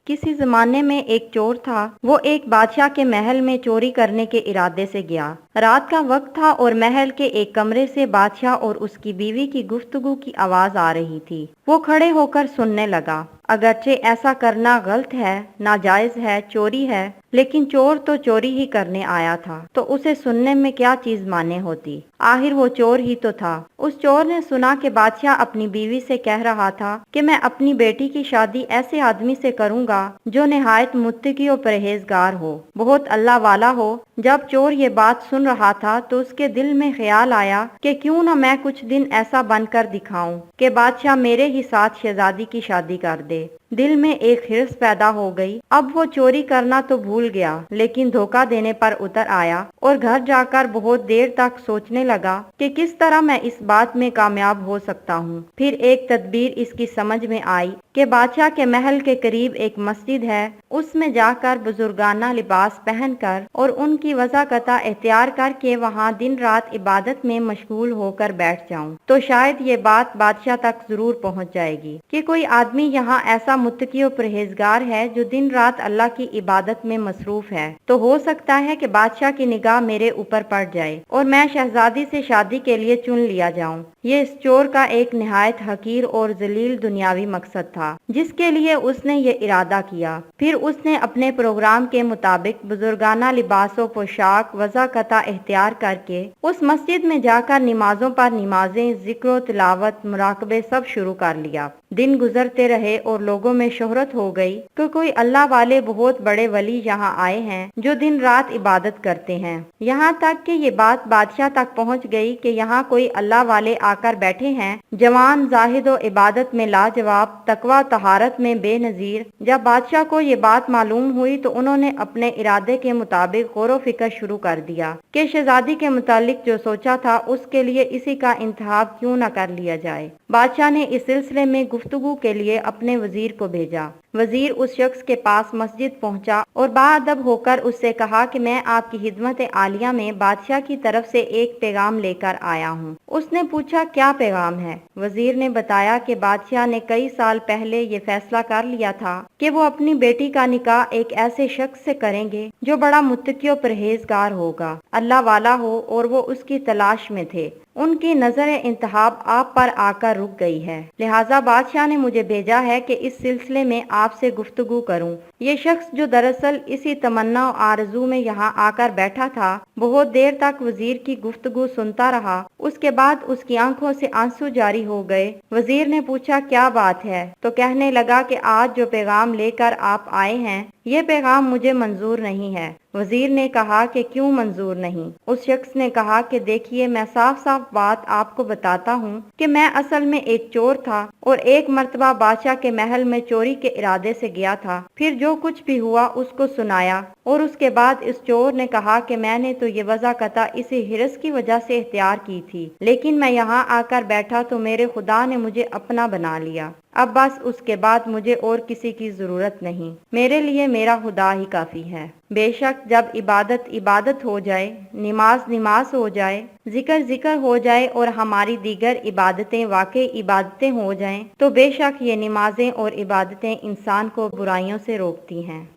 किसी जमाने में एक चोर था। वो एक बादशाह के महल में चोरी करने के इरादे से गया। रात का वक्त था और महल के एक कमरे से बादशाह और उसकी बीवी की गुफ्तगू की आवाज आ रही थी। वो खड़े होकर सुनने लगा। अगरचे ऐसा करना गलत है, नाजायज है, चोरी है, लेकिन चोर तो चोरी ही करने आया था, तो उसे सुनने में क्या चीज माने होती। आखिर वो चोर ही तो था। उस चोर ने सुना कि बादशाह अपनी बीवी से कह रहा था कि मैं अपनी बेटी की शादी ऐसे आदमी से करूंगा जो निहायत मुत्तकी और परहेजगार हो, बहुत अल्लाह वाला हो। जब चोर ये बात सुन रहा था तो उसके दिल में ख्याल आया कि क्यों न मैं कुछ दिन ऐसा बनकर दिखाऊं कि बादशाह मेरे ही साथ शहजादी की शादी कर दे। दिल में एक हिर्स पैदा हो गई। अब वो चोरी करना तो भूल गया, लेकिन धोखा देने पर उतर आया और घर जाकर बहुत देर तक सोचने लगा कि किस तरह मैं इस बात में कामयाब हो सकता हूँ। फिर एक तदबीर इसकी समझ में आई कि बादशाह के महल के करीब एक मस्जिद है, उसमें जाकर बुजुर्गाना लिबास पहनकर और उनकी वज़ाकता इख्तियार करके वहाँ दिन रात इबादत में मशगूल होकर बैठ जाऊं, तो शायद ये बात बादशाह तक जरूर पहुँच जाएगी कि कोई आदमी यहाँ ऐसा मुत्तकी और परहेजगार है जो दिन रात अल्लाह की इबादत में मसरूफ है। तो हो सकता है कि बादशाह की निगाह मेरे ऊपर पड़ जाए और मैं शहजादी से शादी के लिए चुन लिया जाऊं। ये इस चोर का एक निहायत हकीर और जलील दुनियावी मकसद था, जिसके लिए उसने ये इरादा किया। फिर उसने अपने प्रोग्राम के मुताबिक बुजुर्गाना लिबासों, पोशाक, वज़ाकता इख्तियार करके उस मस्जिद में जाकर नमाजों पर नमाजें, जिक्र, तिलावत, मुराकबे सब शुरू कर लिया। दिन गुजरते रहे और लोगों में शोहरत हो गई कि कोई अल्लाह वाले बहुत बड़े वली यहाँ आए हैं जो दिन रात इबादत करते हैं। यहाँ तक कि ये बात बादशाह तक पहुँच गई कि यहाँ कोई अल्लाह वाले आकर बैठे हैं, जवान, जाहिद और इबादत में लाजवाब, तकवा तहारत में बेनजीर। जब बादशाह को ये बात मालूम हुई तो उन्होंने अपने इरादे के मुताबिक गौर फिक्र शुरू कर दिया कि शहजादी के मुतालिक जो सोचा था उसके लिए इसी का इंतखाब क्यों न कर लिया जाए। बादशाह ने इस सिलसिले में गुफ्तगू के लिए अपने वजीर को भेजा। वजीर उस शख्स के पास मस्जिद पहुंचा और बाअदब होकर उससे कहा कि मैं आपकी खिदमत आलिया में बादशाह की तरफ से एक पैगाम लेकर आया हूँ। उसने पूछा, क्या पैगाम है? वजीर ने बताया कि बादशाह ने कई साल पहले ये फैसला कर लिया था कि वो अपनी बेटी का निकाह एक ऐसे शख्स से करेंगे जो बड़ा मुत्तकी और परहेजगार होगा, अल्लाह वाला हो, और वो उसकी तलाश में थे। उनकी नजर इंतहाब आप पर आकर रुक गई है, लिहाजा बादशाह ने मुझे भेजा है कि इस सिलसिले में आपसे गुफ्तगू करूं। ये शख्स जो दरअसल इसी तमन्ना और आरज़ू में यहाँ आकर बैठा था, बहुत देर तक वजीर की गुफ्तगू सुनता रहा। उसके बाद उसकी आंखों से आंसू जारी हो गए। वजीर ने पूछा, क्या बात है? तो कहने लगा कि आज जो पैगाम लेकर आप आए हैं, ये पैगाम मुझे मंजूर नहीं है। वजीर ने कहा कि क्यों मंजूर नहीं? उस शख्स ने कहा कि देखिए, मैं साफ साफ बात आपको बताता हूँ कि मैं असल में एक चोर था और एक मर्तबा बादशाह के महल में चोरी के इरादे से गया था। फिर जो कुछ भी हुआ उसको सुनाया और उसके बाद इस चोर ने कहा कि मैंने तो ये वज़ाकता इसी हिरस की वजह से इख्तियार की थी, लेकिन मैं यहाँ आकर बैठा तो मेरे खुदा ने मुझे अपना बना लिया। अब बस उसके बाद मुझे और किसी की जरूरत नहीं, मेरे लिए मेरा खुदा ही काफी है। बेशक जब इबादत इबादत हो जाए, नमाज नमाज हो जाए, जिक्र जिक्र हो जाए और हमारी दीगर इबादतें वाकई इबादतें हो जाएं, तो बेशक ये नमाजें और इबादतें इंसान को बुराइयों से रोकती हैं।